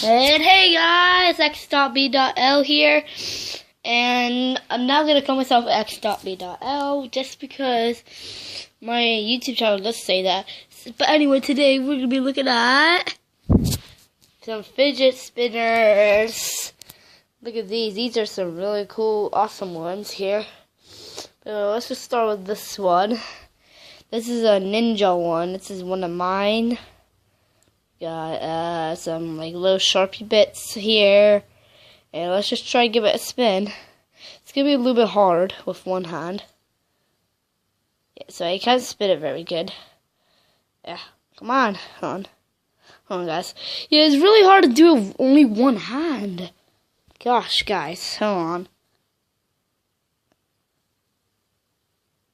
And hey guys, X.B.L here, and I'm now gonna call myself X.B.L just because my YouTube channel does say that. But anyway, today we're gonna be looking at some fidget spinners. Look at these. These are some really cool, awesome ones here. Let's just start with this one. This is a ninja one. This is one of mine. Got some like little Sharpie bits here, and let's just try and give it a spin. It's gonna be a little bit hard with one hand. Yeah, so I can't spin it very good. Yeah, come on, hold on, guys. Yeah, it's really hard to do it with only one hand. Gosh, guys, hold on.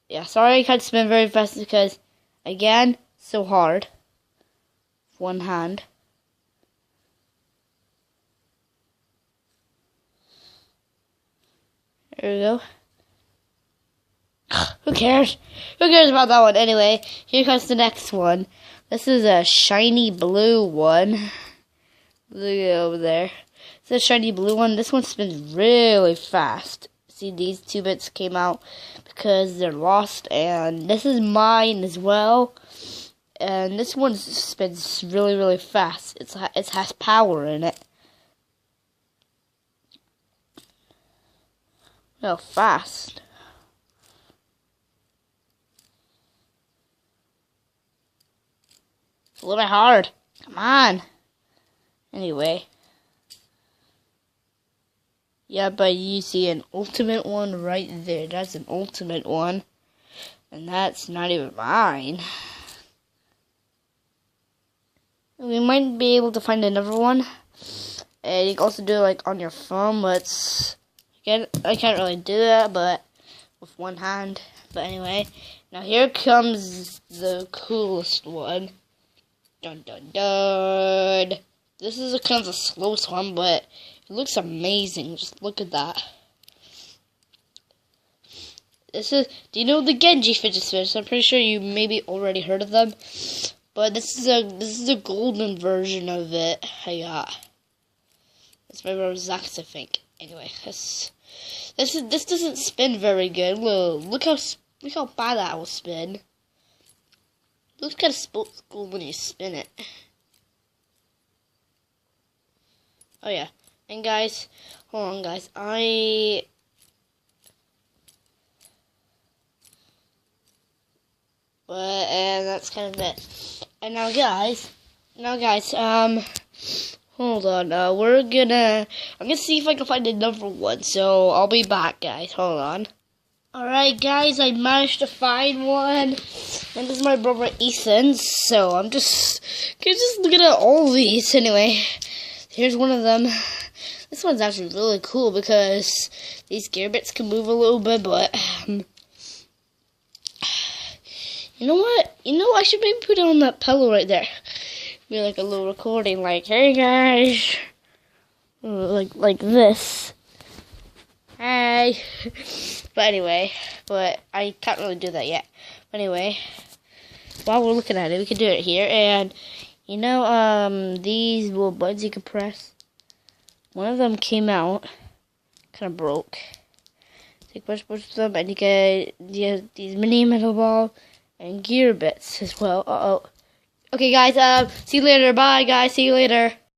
Yeah, sorry I can't spin very fast because, again, so hard. One hand. There we go. Who cares? Who cares about that one? Anyway, here comes the next one. This is a shiny blue one. Look at it over there. It's a shiny blue one. This one spins really fast. See, these two bits came out because they're lost, and this is mine as well. And this one spins really, really fast. It has power in it. Oh, fast. It's a little bit hard. Come on. Anyway. Yeah, but you see an ultimate one right there. That's an ultimate one. And that's not even mine. We might be able to find another one, and you can also do it like on your phone, but I can't really do that, but with one hand. But anyway, now here comes the coolest one. Dun dun dun. This is kind of the slowest one, but it looks amazing. Just look at that. This is. Do you know the Genji fidget spinners? I'm pretty sure you maybe already heard of them. But this is a golden version of it I got. It's my brother Zach's, I think. Anyway, this doesn't spin very good. Look how bad that will spin. It looks kind of cool when you spin it. Oh yeah, and guys, hold on, guys. And that's kind of it. And now guys, hold on, I'm gonna see if I can find another one, so I'll be back, guys, hold on. Alright, guys, I managed to find one, and this is my brother Ethan's, so I'm just looking at all these. Anyway, here's one of them. This one's actually really cool because these gear bits can move a little bit, but, you know what? I should maybe put it on that pillow right there. Be like a little recording, like, hey guys, like this. Hey. But anyway, I can't really do that yet. But anyway, while we're looking at it, we can do it here. And you know, these little buttons you can press. One of them came out, kind of broke. So you push them, and you get these mini metal balls. And gear bits as well. Okay, guys. See you later. Bye, guys. See you later.